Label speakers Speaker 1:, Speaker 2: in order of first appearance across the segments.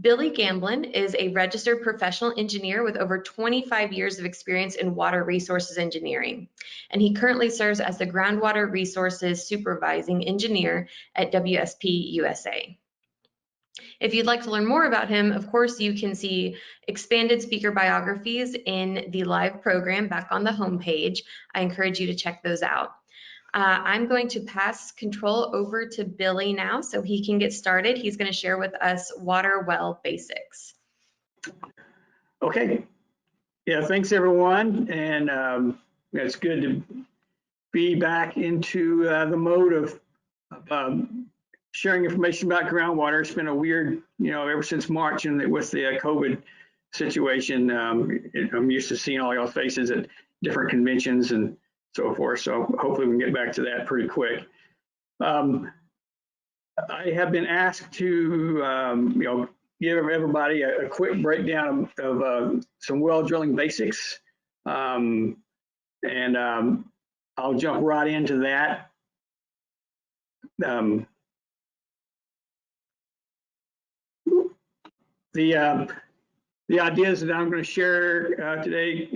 Speaker 1: Billy Gamblin is a registered professional engineer with over 25 years of experience in water resources engineering, and he currently serves as the groundwater resources supervising engineer at WSP USA. If you'd like to learn more about him, of course, you can see expanded speaker biographies in the live program back on the homepage. I encourage you to check those out. I'm going to pass control over to Billy now so he can get started. He's going to share with us water well basics.
Speaker 2: Okay. Yeah, thanks everyone. And it's good to be back into the mode of sharing information about groundwater. It's been a weird, ever since March and with the COVID situation. I'm used to seeing all y'all's faces at different conventions and so forth. So hopefully we can get back to that pretty quick. I have been asked to, give everybody a quick breakdown of some well drilling basics. And I'll jump right into that. The ideas that I'm going to share today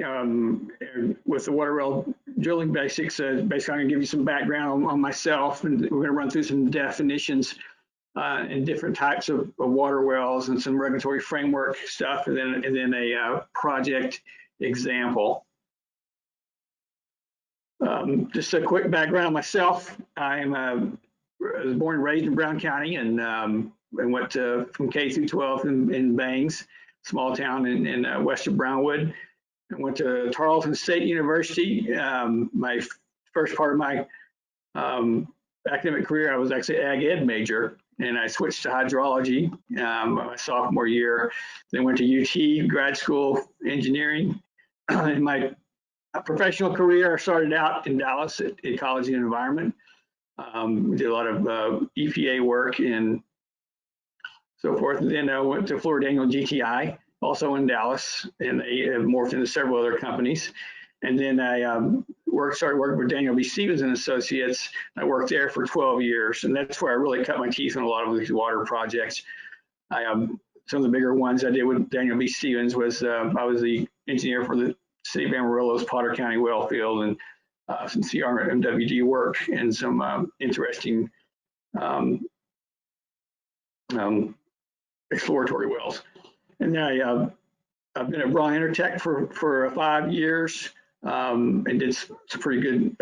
Speaker 2: with the water well drilling basics, basically I'm going to give you some background on myself, and we're going to run through some definitions and different types of water wells and some regulatory framework stuff, and then a project example. Just a quick background on myself. I was born and raised in Brown County, and went from K through 12 in Bangs, small town in west of Brownwood. I went to Tarleton State University. My first part of my academic career, I was actually an ag ed major, and I switched to hydrology my sophomore year. Then went to UT grad school engineering. In my professional career, I started out in Dallas at Ecology and Environment. We did a lot of EPA work and so forth. And then I went to Florida Daniel GTI, also in Dallas, and they have morphed into several other companies. And then I started working with Daniel B. Stevens and Associates. I worked there for 12 years, and that's where I really cut my teeth on a lot of these water projects. Some of the bigger ones I did with Daniel B. Stevens was I was the engineer for the City of Amarillo's Potter County well field, and some CRMWD work and some interesting exploratory wells. And then I've been at Raw Intertech for 5 years and did some pretty good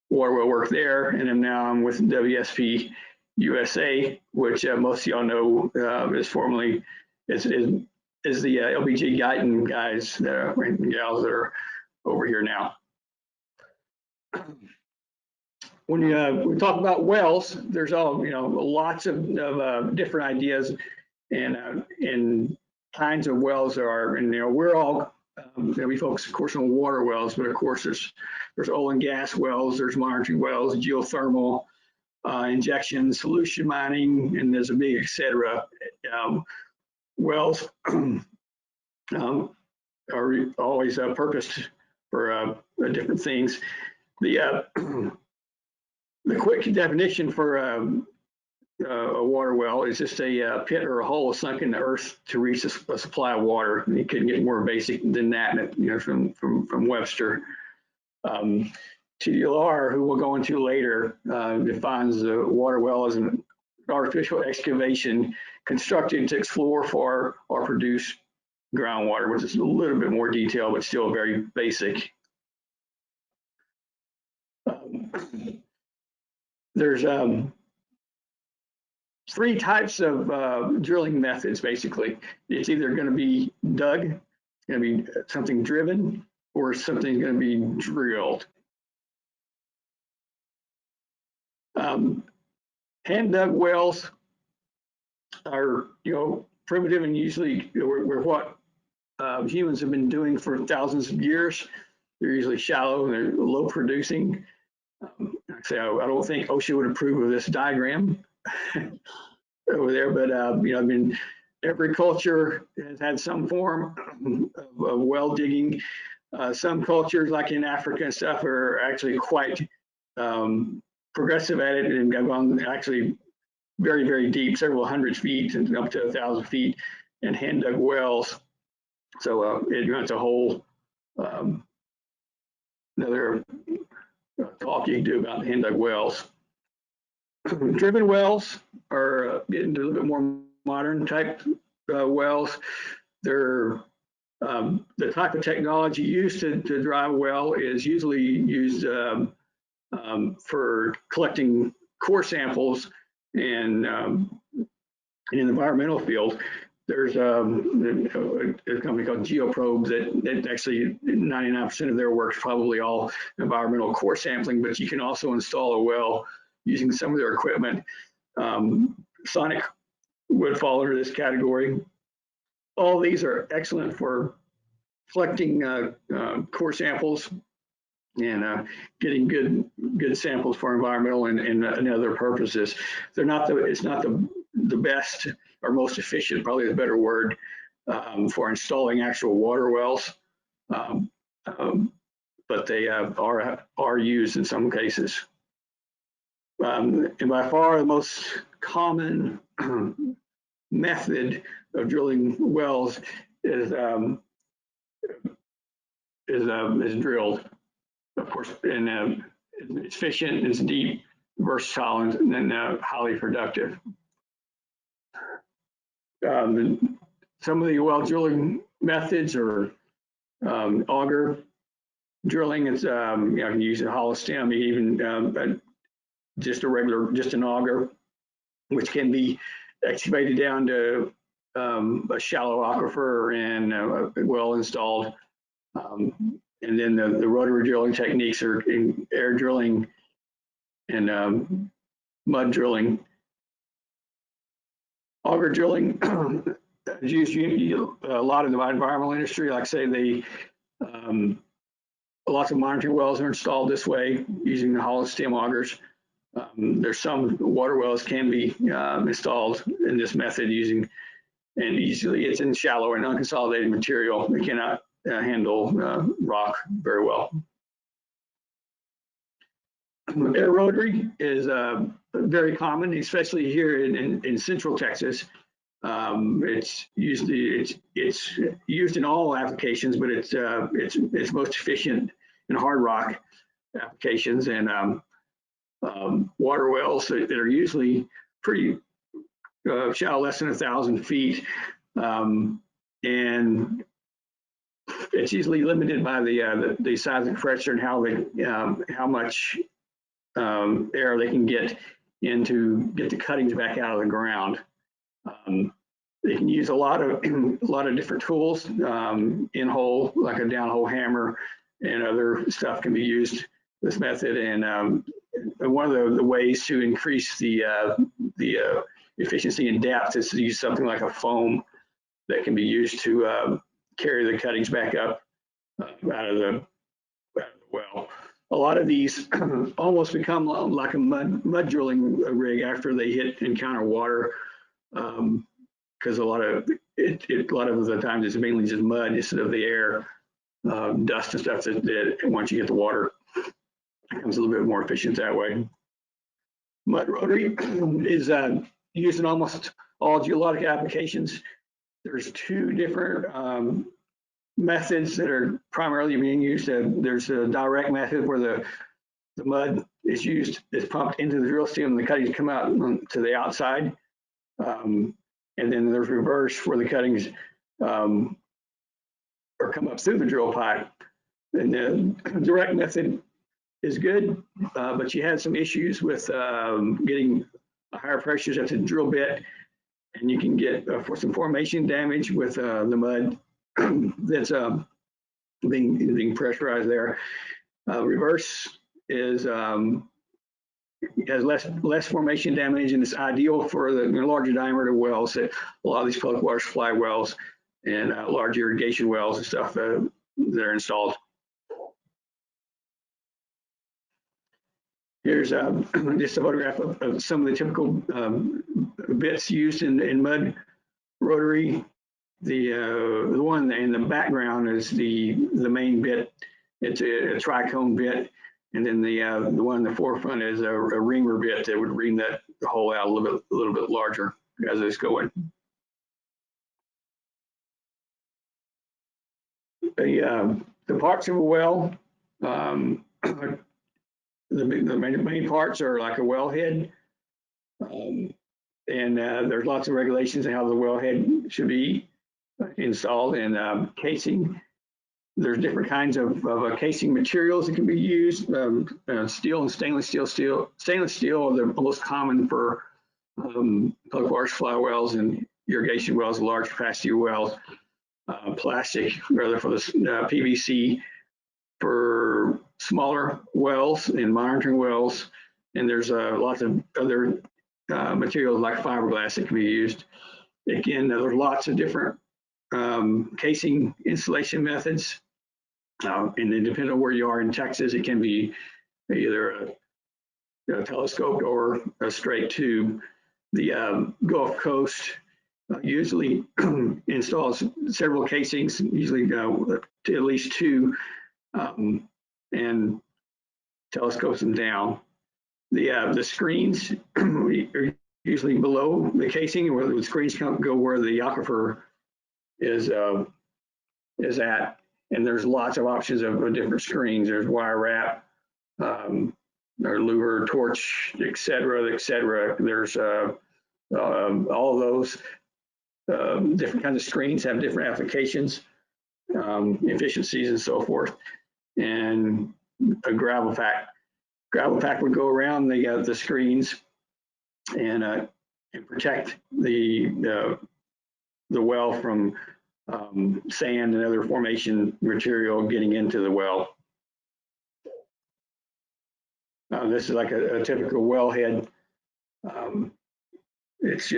Speaker 2: water well work there. And then now I'm with WSP USA, which most of y'all know is formerly is the LBJ Guyton guys and gals that are over here now. When we talk about wells, there's lots of different ideas and kinds of wells there are, and we're all we focus, of course, on water wells, but of course there's oil and gas wells, there's monitoring wells, geothermal, injection, solution mining, and there's a big et cetera. Wells are always purposed for different things. The quick definition for a water well is just a pit or a hole sunk in the earth to reach a supply of water. You couldn't get more basic than that, from Webster. TDLR, who we'll go into later, defines the water well as an artificial excavation constructed to explore for or produce groundwater, which is a little bit more detailed, but still very basic. There's 3 types of drilling methods, basically. It's either going to be dug, it's going to be something driven, or something's going to be drilled. Hand dug wells are, primitive, and usually we're what humans have been doing for thousands of years. They're usually shallow and they're low producing. I don't think OSHA would approve of this diagram over there, but every culture has had some form of well digging. Some cultures, like in Africa and stuff, are actually quite progressive at it and have gone actually very, very deep, several hundred feet and up to 1,000 feet, and hand dug wells. So it's a whole another talk you can do about hand dug wells. Driven wells are getting a little bit more modern type wells. They're the type of technology used to drive a well is usually used for collecting core samples and in the environmental field. There's a company called Geoprobe that actually 99% of their work is probably all environmental core sampling, but you can also install a well using some of their equipment. Sonic would fall under this category. All these are excellent for collecting core samples and getting good samples for environmental and other purposes. They're not it's not the best or most efficient, probably the better word, for installing actual water wells, but they are used in some cases. And by far the most common method of drilling wells is drilled, of course, and it's efficient, it's deep, versatile, and highly productive. Some of the well drilling methods are auger drilling. It's you can use a hollow stem, even just an auger, which can be excavated down to a shallow aquifer and well installed. And then the rotary drilling techniques are in air drilling and mud drilling. Auger drilling is used a lot in the environmental industry. Like I say, lots of monitoring wells are installed this way using the hollow stem augers. There's some water wells can be installed in this method and usually it's in shallow and unconsolidated material. It cannot handle rock very well. Air rotary is very common, especially here in Central Texas. It's used in all applications, but it's most efficient in hard rock applications and water wells that are usually pretty shallow, less than 1,000 feet, and it's usually limited by the size of pressure and how much air they can get in to get the cuttings back out of the ground. They can use a lot of different tools, in hole, like a downhole hammer, and other stuff can be used this method. And one of the ways to increase the efficiency and depth is to use something like a foam that can be used to carry the cuttings back up out of the well. A lot of these almost become like a mud drilling rig after they encounter water, because a lot of the times it's mainly just mud instead of the air, dust and stuff that once you get the water, it becomes a little bit more efficient that way. Mud rotary is used in almost all geologic applications. There's two different methods that are primarily being used. There's a direct method where the mud is pumped into the drill stem and the cuttings come out to the outside. And then there's reverse where the cuttings come up through the drill pipe. And the direct method is good, but you had some issues with getting higher pressures at the drill bit, and you can get some formation damage with the mud that's being pressurized there. Reverse is has less formation damage, and it's ideal for the larger diameter wells that a lot of these public water supply wells and large irrigation wells and stuff that are installed. Here's just a photograph of some of the typical bits used in mud rotary. The one in the background is the main bit. It's a tricone bit, And then the one in the forefront is a reamer bit that would ream that hole out a little bit larger as it's going. The parts of a well, the main parts are like a wellhead, and there's lots of regulations on how the wellhead should be installed, and casing. There's different kinds of casing materials that can be used. Steel and stainless steel. Stainless steel are the most common for public water supply wells and irrigation wells, large capacity wells. Plastic, rather, for the PVC for smaller wells and monitoring wells. And there's lots of other materials like fiberglass that can be used. Again, there's lots of different casing installation methods. And then depending on where you are in Texas, it can be either a telescoped or a straight tube. The Gulf Coast usually installs several casings, usually to at least two, and telescopes them down. The screens are usually below the casing, where the screens go where the aquifer is at. And there's lots of options of different screens. There's wire wrap, or lure, torch, et cetera, et cetera. There's all of those different kinds of screens have different applications, efficiencies, and so forth. And a gravel pack would go around the screens and protect the well from sand and other formation material getting into the well. This is like a typical wellhead. It's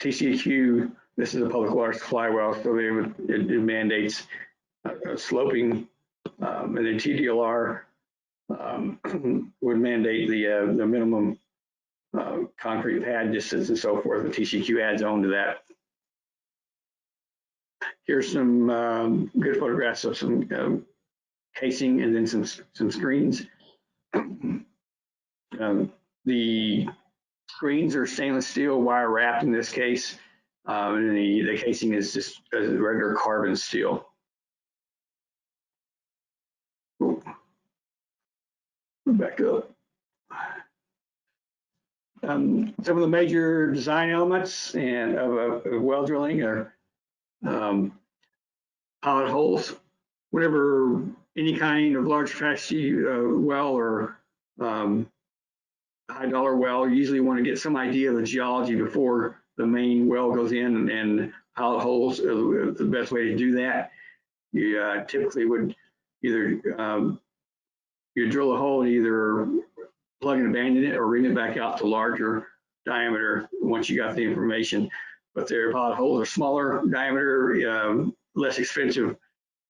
Speaker 2: TCEQ. This is a public water supply well, so it mandates a sloping, and then TDLR would mandate the minimum concrete pad distance and so forth. The TCEQ adds on to that. Here's some good photographs of some casing and then some screens. The screens are stainless steel wire wrapped in this case, and the casing is just regular carbon steel. Back up. Some of the major design elements and of well drilling are pilot holes. Whenever any kind of large capacity well or high dollar well, you usually want to get some idea of the geology before the main well goes in, and pilot holes are the best way to do that. You typically would either you drill a hole and either plug and abandon it or ream it back out to larger diameter once you got the information. But their pilot holes are smaller diameter, less expensive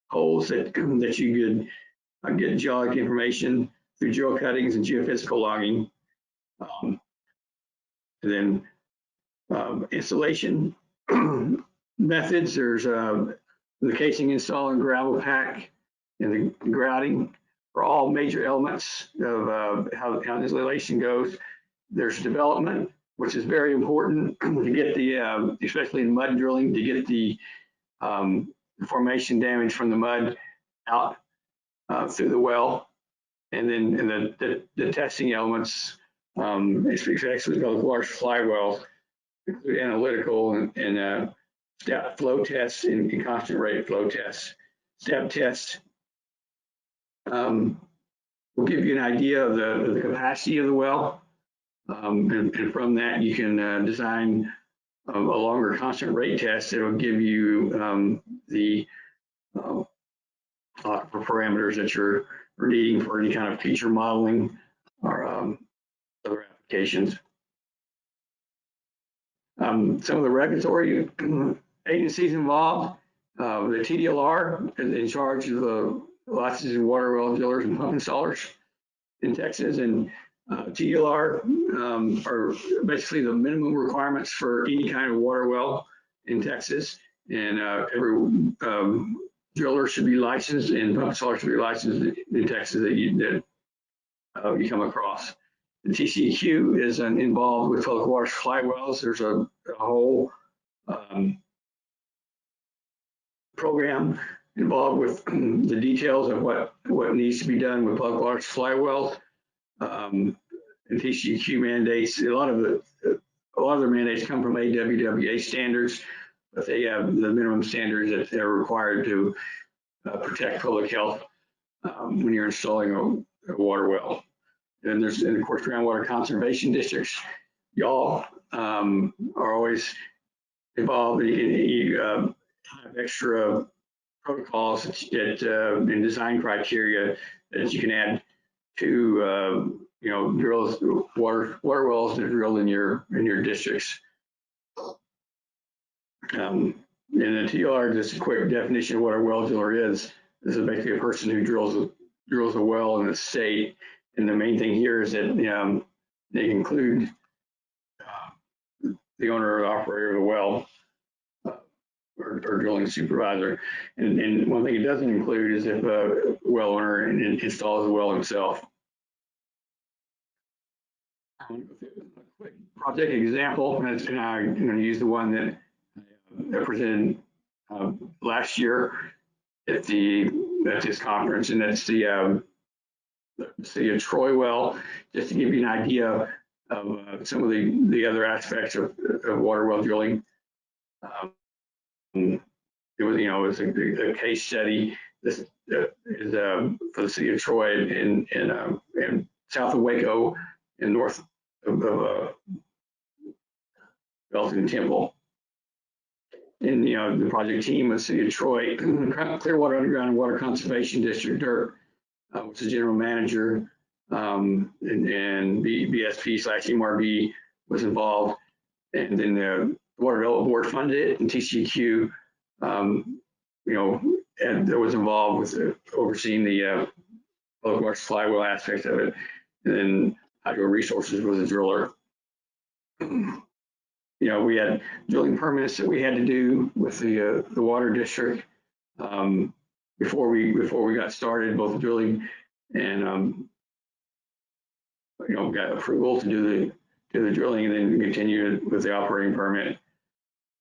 Speaker 2: holes that you could get geologic information through drill cuttings and geophysical logging. And then installation methods, there's the casing install and gravel pack and the grouting are all major elements of how installation goes. There's development, which is very important to get the, especially in mud drilling, to get the formation damage from the mud out through the well. And then the testing elements, especially those large fly wells, include analytical and step flow tests and constant rate flow tests. Step tests will give you an idea of the capacity of the well. And from that, you can design a longer constant rate test that will give you the parameters that you're needing for any kind of feature modeling or other applications. Some of the regulatory agencies involved, the TDLR is in charge of the licensing water well drillers and pump installers in Texas, and TDLR are basically the minimum requirements for any kind of water well in Texas, and every driller should be licensed and pump installer should be licensed in Texas that you come across. The TCEQ is involved with public water supply wells. There's a whole program involved with the details of what needs to be done with public water supply wells. And TCEQ mandates, a lot of their mandates come from AWWA standards, but they have the minimum standards that they're required to protect public health when you're installing a water well. And of course, groundwater conservation districts. Y'all are always involved. You have extra protocols and design criteria that you can add to drills, water wells that are drilled in your districts. In the TR, just a quick definition of what a well driller is. This is basically a person who drills a well in the state. And the main thing here is that they include the owner or operator of the well or drilling supervisor. And one thing it doesn't include is if a well owner installs a well himself. A quick project example, and I'm going to use the one that I presented last year at this conference, and that's the Troy well, just to give you an idea of some of the other aspects of water well drilling. It was a case study. This is for the city of Troy in south of Waco and north of Belton Temple. And the project team was City of Troy, Clearwater Underground and Water Conservation District, DIRT, which is general manager, and BSP/MRB was involved, and then the Water Development Board funded it, and TCEQ, and that was involved with overseeing the public water supply well aspect of it, and then Hydro Resources was a driller. We had drilling permits that we had to do with the water district before we got started, both drilling and got approval to do the drilling and then continue with the operating permit.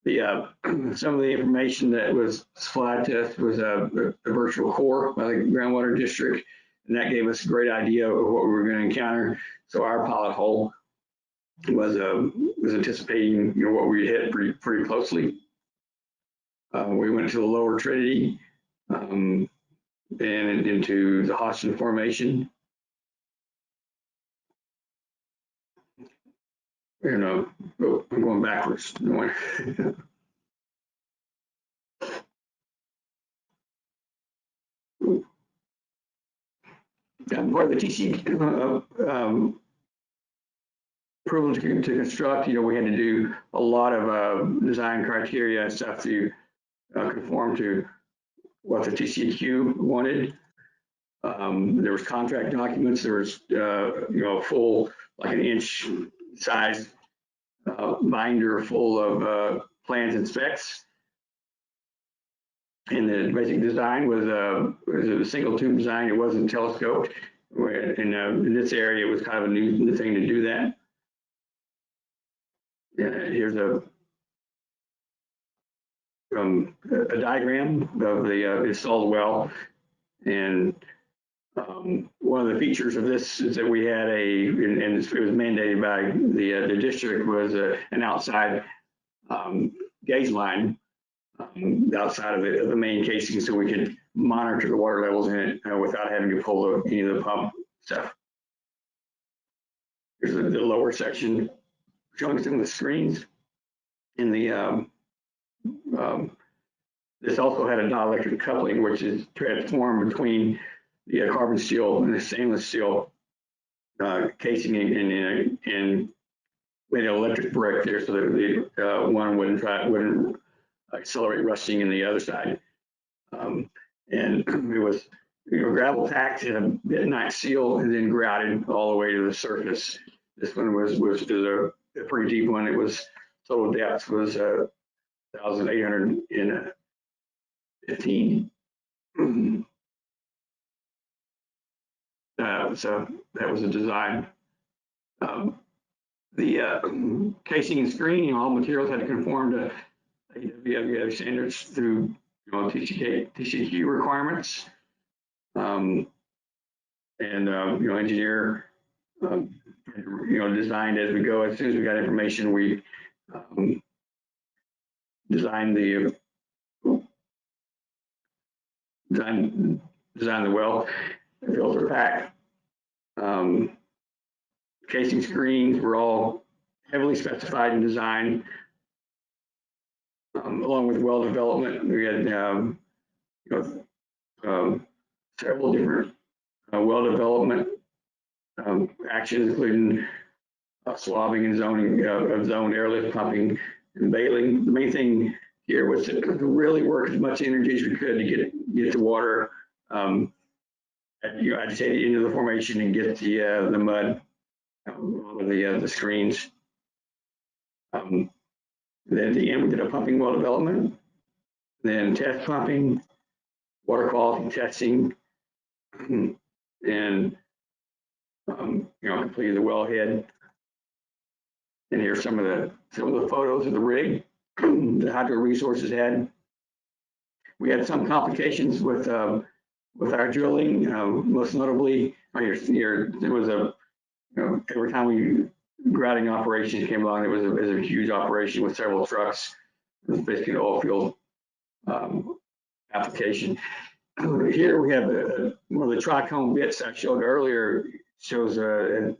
Speaker 2: Some of the information that was supplied to us was a virtual core by the groundwater district, and that gave us a great idea of what we were going to encounter. So our pilot hole was anticipating what we hit pretty closely. We went to the lower Trinity and into the Hodgson Formation. I'm going backwards. Part of the TC approval to construct, we had to do a lot of design criteria and stuff to conform to what the TCEQ wanted. There was contract documents. There was full, like an inch size binder full of plans and specs. And the basic design was a single tube design. It wasn't telescoped. And in this area, it was kind of a new thing to do that. Here's a diagram of the installed well. And one of the features of this is that we had and it was mandated by the district, was an outside gauge line outside of the main casing, so we could monitor the water levels in it without having to pull any of the pump stuff. Here's the lower section showing some of the screens. In the this also had a dielectric coupling, which is transformed between the carbon steel and the stainless steel casing and made an electric brick there, so that the one wouldn't accelerate rusting in the other side. And it was gravel packed in a bentonite seal and then grouted all the way to the surface. This one was a pretty deep one. It was total depth was 1,815. So that was a design. The casing and screening, all materials had to conform to AWWA standards through TCQ requirements. Engineer, designed as we go. As soon as we got information, we designed the well filter pack. Casing screens were all heavily specified and designed, along with well development. We had several different well development actions, including swabbing and zoning of zoned airlift pumping and bailing. The main thing here was to really work as much energy as we could to get the water I'd say into the formation and get the mud on the screens. Then at the end, we did a pumping well development, then test pumping, water quality testing, and completed the wellhead. And here's some of the photos of the rig the Hydro Resources had. We had some complications with our drilling, most notably, there was every time grouting operations came along, it was a huge operation with several trucks. It was basically an oil field application. Here we have one of the trichome bits I showed earlier, shows where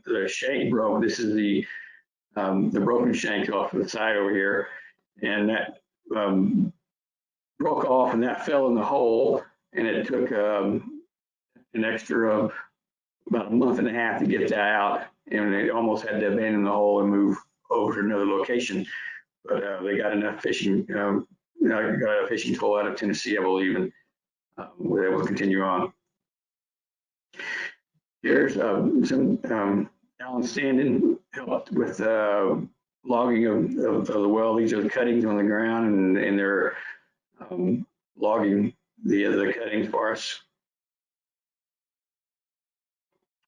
Speaker 2: the shank broke. This is the broken shank off to the side over here, and that broke off, and that fell in the hole, and it took an extra about a month and a half to get that out, and they almost had to abandon the hole and move over to another location. But they got enough fishing, got a fishing toll out of Tennessee, I believe, and were able to continue on. Here's some Alan Standen helped with logging of the well. These are the cuttings on the ground, and they're logging the cuttings for us.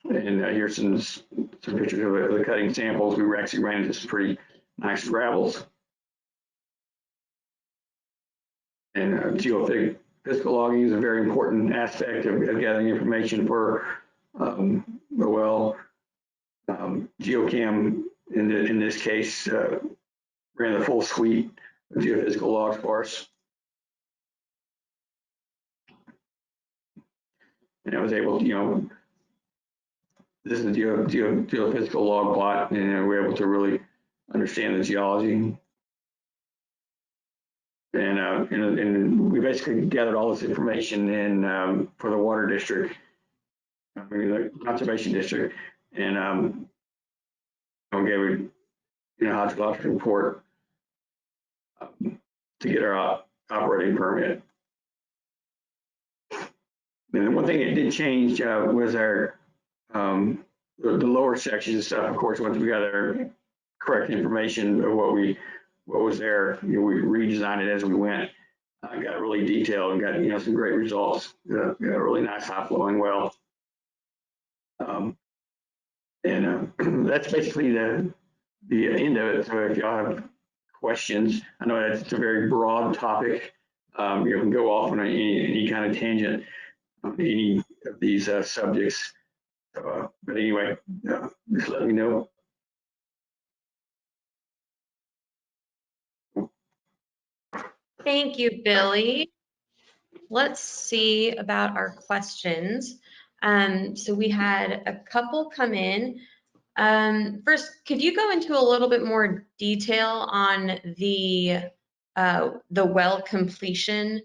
Speaker 2: And here's some pictures of the cutting samples. We were actually ran into some pretty nice gravels. And geophysical logging is a very important aspect of gathering information for the well. Geocam, in this case, ran the full suite of geophysical logs for us. And I was able to, this is a geophysical log plot, and we're able to really understand the geology. And we basically gathered all this information in for the water district, the conservation district, and gave a hydrologic report to get our operating permit. And one thing that did change was our the lower sections and stuff. Of course, once we got our correct information of what was there, we redesigned it as we went. Got really detailed and got some great results. Got a really nice high flowing well. That's basically the end of it. So if y'all have questions, I know it's a very broad topic. You can go off on any kind of tangent on any of these subjects. But anyway, just let me know.
Speaker 1: Thank you, Billy. Let's see about our questions. So we had a couple come in. First, could you go into a little bit more detail on the well completion?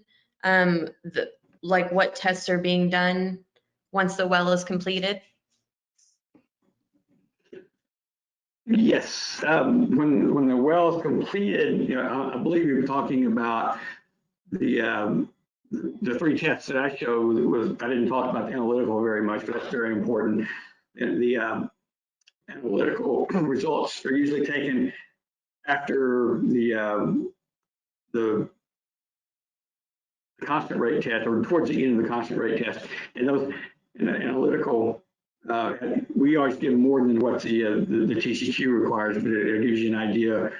Speaker 1: Like what tests are being done once the well is completed?
Speaker 2: Yes, when the well is completed, I believe you're talking about the three tests that I showed. I didn't talk about the analytical very much, but that's very important. And the analytical results are usually taken after the constant rate test, or towards the end of the constant rate test. And analytical. We always give more than what the TCQ requires, but it gives you an idea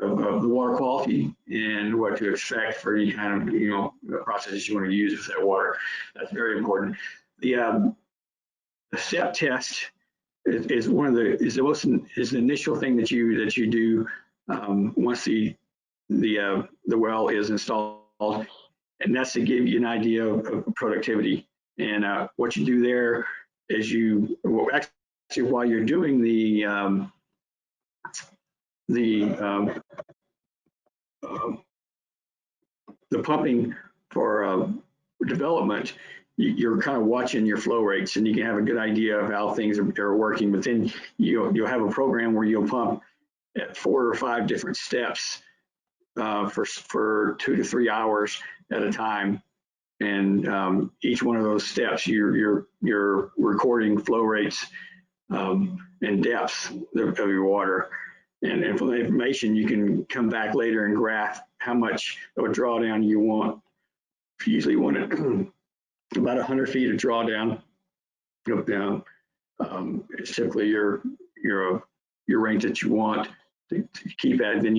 Speaker 2: of the water quality and what to expect for any kind of processes you want to use with that water. That's very important. The SEP test is one of the initial thing that you do once the well is installed, and that's to give you an idea of productivity. And what you do there is actually while you're doing the pumping for development, you're kind of watching your flow rates, and you can have a good idea of how things are working. But then you'll have a program where you'll pump at 4 or 5 different steps for 2 to 3 hours at a time. And each one of those steps, you're recording flow rates and depths of your water. And from the information, you can come back later and graph how much of a drawdown you want. If you usually want it about 100 feet of drawdown, down. It's typically your range that you want to keep at. Then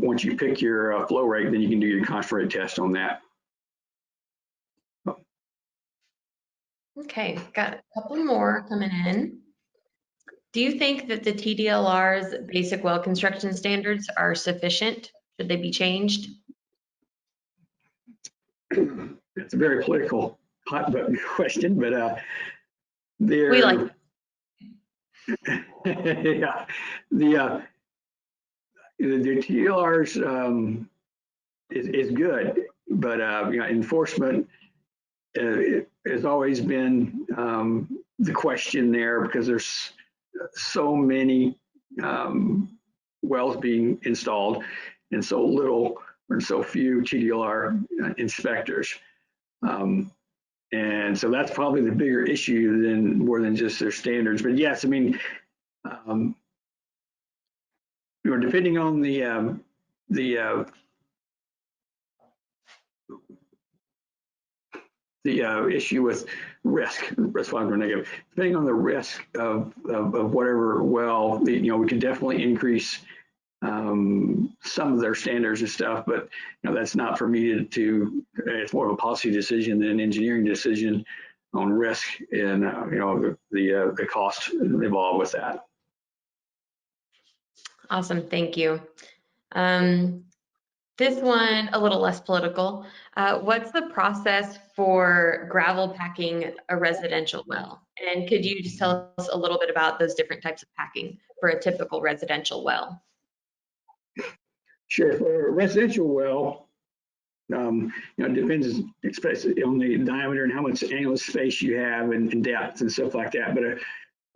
Speaker 2: once you pick your flow rate, then you can do your constant rate test on that.
Speaker 1: Okay, got a couple more coming in. Do you think that the TDLR's basic well construction standards are sufficient? Should they be changed?
Speaker 2: It's a very political hot button question, but
Speaker 1: We like
Speaker 2: yeah, the TDLRs is good, but enforcement has always been the question there, because there's so many wells being installed and so little or so few TDLR inspectors. And so that's probably the bigger issue than more than just their standards. But yes, I mean, depending on the issue with risk, responder negative, depending on the risk of whatever well, we can definitely increase some of their standards and stuff, but that's not for me to it's more of a policy decision than an engineering decision on risk and the cost involved with that.
Speaker 1: Awesome, thank you. This one, a little less political. What's the process for gravel packing a residential well? And could you just tell us a little bit about those different types of packing for a typical residential well?
Speaker 2: Sure. For a residential well, it depends especially on the diameter and how much annual space you have and depth and stuff like that. But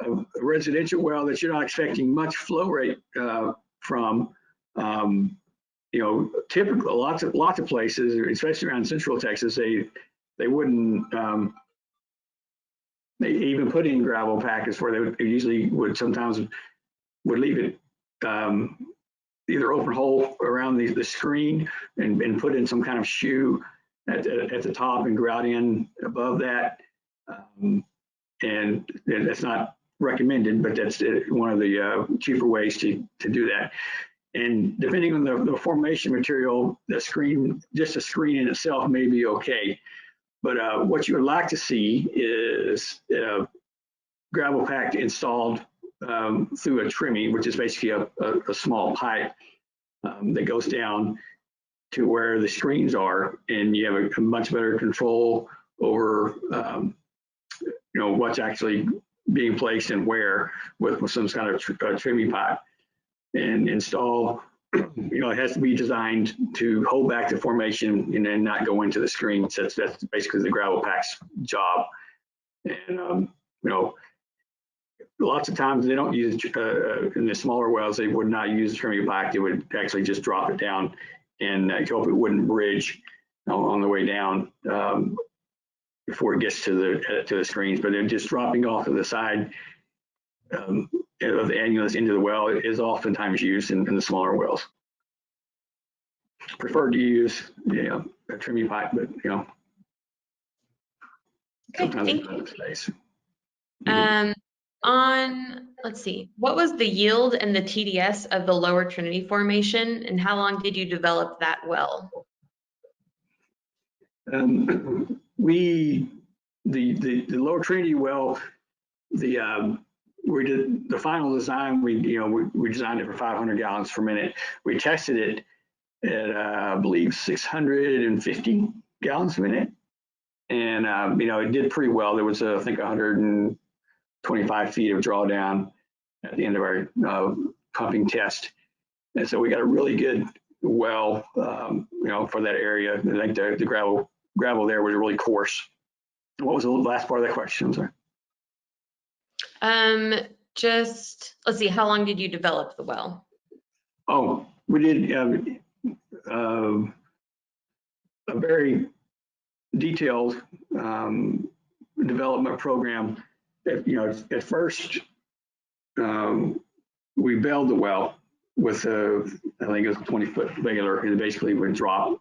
Speaker 2: a residential well that you're not expecting much flow rate from, typically lots of places, especially around Central Texas, they wouldn't they even put in gravel packets where they usually would sometimes would leave it either open hole around the screen and put in some kind of shoe at the top and grout in above that. And that's not recommended, but that's one of the cheaper ways to do that. And depending on the formation material, just the screen in itself may be okay. But what you would like to see is gravel pack installed through a trimming, which is basically a small pipe that goes down to where the screens are, and you have a much better control over what's actually being placed and where with some kind of trimming pipe. And install, it has to be designed to hold back the formation and then not go into the screens. That's basically the gravel pack's job. And lots of times they don't use in the smaller wells, they would not use the trimming pipe. They would actually just drop it down and hope it wouldn't bridge on the way down before it gets to the screens. But then just dropping off to the side of the annulus into the well is oftentimes used in the smaller wells. Preferred to use a trimming pipe, but
Speaker 1: Okay,
Speaker 2: sometimes it's not the space.
Speaker 1: Um, let's see, what was the yield and the TDS of the Lower Trinity Formation, and how long did you develop that well?
Speaker 2: The Lower Trinity well, we did the final design. We designed it for 500 gallons per minute. We tested it at I believe 650 gallons a minute, and it did pretty well. There was I think 125 feet of drawdown at the end of our pumping test, and so we got a really good well, for that area. I think the gravel there was really coarse. What was the last part of that question? I'm sorry.
Speaker 1: Just, let's see, how long did you develop the well?
Speaker 2: Oh, we did a very detailed development program. At first, we bailed the well with I think it was a 20-foot bailer, and it basically would drop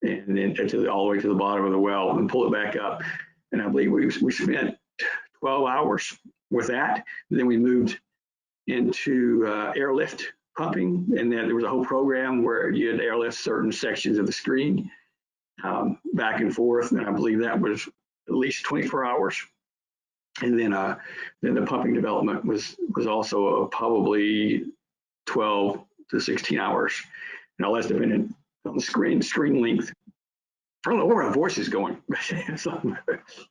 Speaker 2: and then all the way to the bottom of the well and pull it back up. And I believe we spent 12 hours with that. And then we moved into airlift pumping, and then there was a whole program where you had airlift certain sections of the screen back and forth, and I believe that was at least 24 hours. And then the pumping development was also probably 12 to 16 hours. And all that's dependent on the screen length. I don't know where my voice is going. My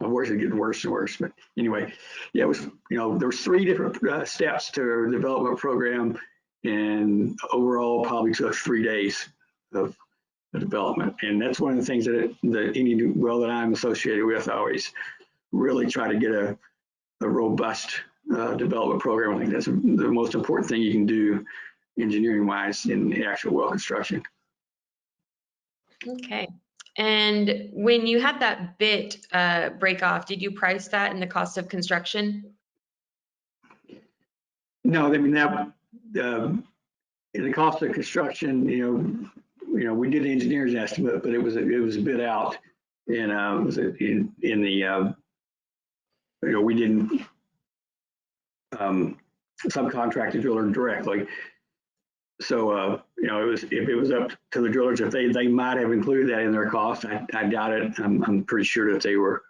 Speaker 2: voice is getting worse and worse. But anyway, yeah, it was, there was 3 different steps to the development program, and overall probably took 3 days of the development. And that's one of the things that any well that I'm associated with, I always really try to get a robust development program. I think that's the most important thing you can do engineering-wise in the actual well construction.
Speaker 1: Okay. And when you had that bit break off, did you price that in the cost of construction?
Speaker 2: No, I mean that in the cost of construction, we did an engineer's estimate, but it was bid out, and it was in the we didn't subcontract the driller directly. So, if it was up to the drillers, if they might have included that in their cost. I doubt it. I'm pretty sure that they were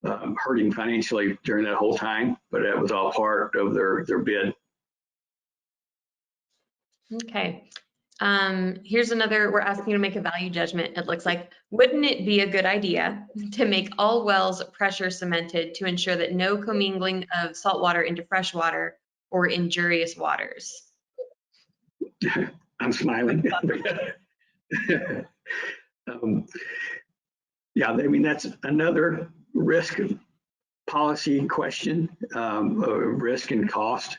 Speaker 2: hurting financially during that whole time, but that was all part of their bid.
Speaker 1: Okay. Here's another, we're asking you to make a value judgment. It looks like, wouldn't it be a good idea to make all wells pressure cemented to ensure that no commingling of salt water into fresh water or injurious waters?
Speaker 2: I'm smiling. Yeah, I mean, that's another risk policy question, risk and cost.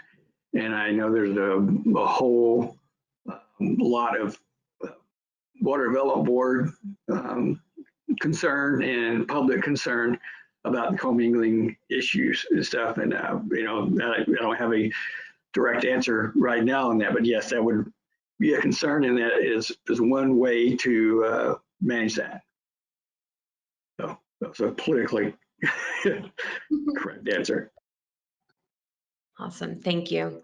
Speaker 2: And I know there's a whole lot of Water Development Board concern and public concern about the commingling issues and stuff. And, I don't have a direct answer right now on that, but yes, that would be a concern, and that is one way to manage that. So that's a politically correct answer.
Speaker 1: Awesome, thank you.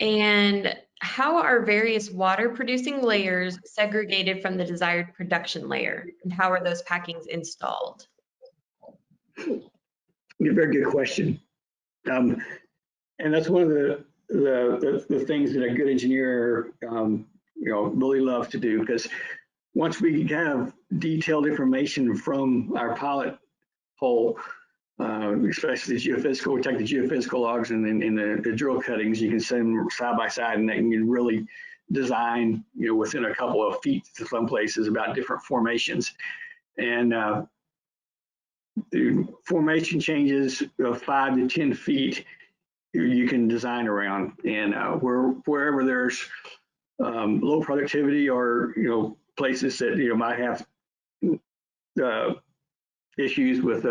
Speaker 1: And how are various water producing layers segregated from the desired production layer? And how are those packings installed?
Speaker 2: A very good question. And that's one of the things that a good engineer, really loves to do, because once we have detailed information from our pilot hole, especially the geophysical, we take the geophysical logs and then the drill cuttings, you can send them side by side, and they can really design, within a couple of feet to some places about different formations. And the formation changes of 5 to 10 feet, you can design around. And wherever there's low productivity or, places that, might have issues with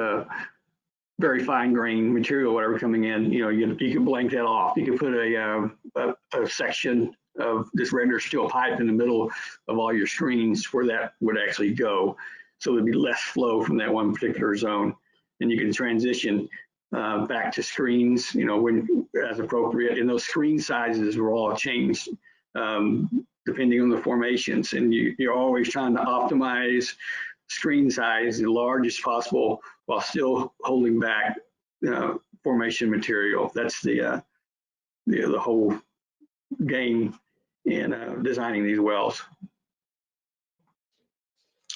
Speaker 2: very fine grain material, whatever coming in, you can blank that off. You can put a section of this regular steel pipe in the middle of all your screens where that would actually go. So there'd be less flow from that one particular zone, and you can transition back to screens, when as appropriate. And those screen sizes were all changed depending on the formations. And you're always trying to optimize screen size as large as possible while still holding back formation material. That's the whole game in designing these wells.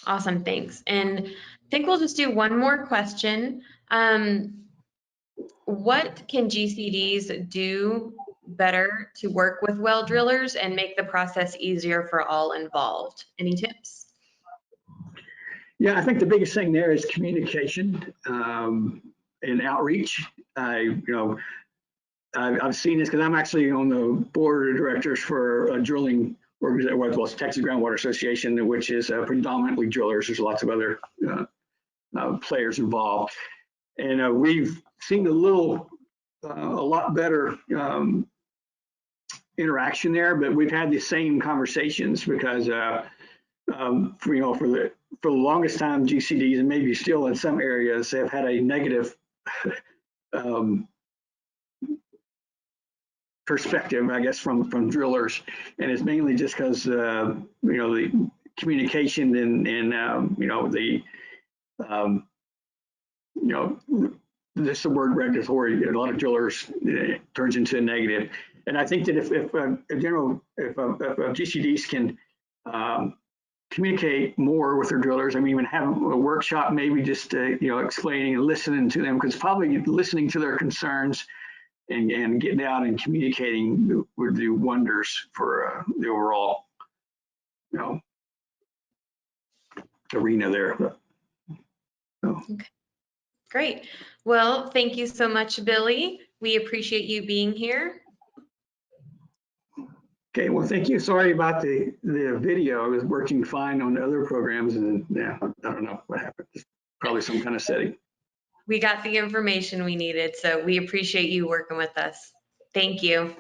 Speaker 1: Awesome, thanks. And I think we'll just do one more question. What can GCDs do better to work with well drillers and make the process easier for all involved? Any tips?
Speaker 2: Yeah, I think the biggest thing there is communication and outreach. I've seen this because I'm actually on the board of directors for a drilling organization, well, it's Texas Groundwater Association, which is predominantly drillers. There's lots of other players involved. And we've seen a lot better interaction there, but we've had the same conversations because, for the longest time, GCDs, and maybe still in some areas, have had a negative perspective, I guess, from drillers, and it's mainly just because the communication and this the word regulatory. A lot of drillers turns into a negative, and I think that if GCDs can communicate more with their drillers, I mean, even have a workshop, maybe just explaining and listening to them, because probably listening to their concerns and getting out and communicating would do wonders for the overall, arena there. So.
Speaker 1: Okay, great. Well, thank you so much, Billy. We appreciate you being here.
Speaker 2: Okay, well, thank you. Sorry about the video. I was working fine on other programs, and yeah, I don't know what happened. Probably some kind of setting.
Speaker 1: We got the information we needed, so we appreciate you working with us. Thank you.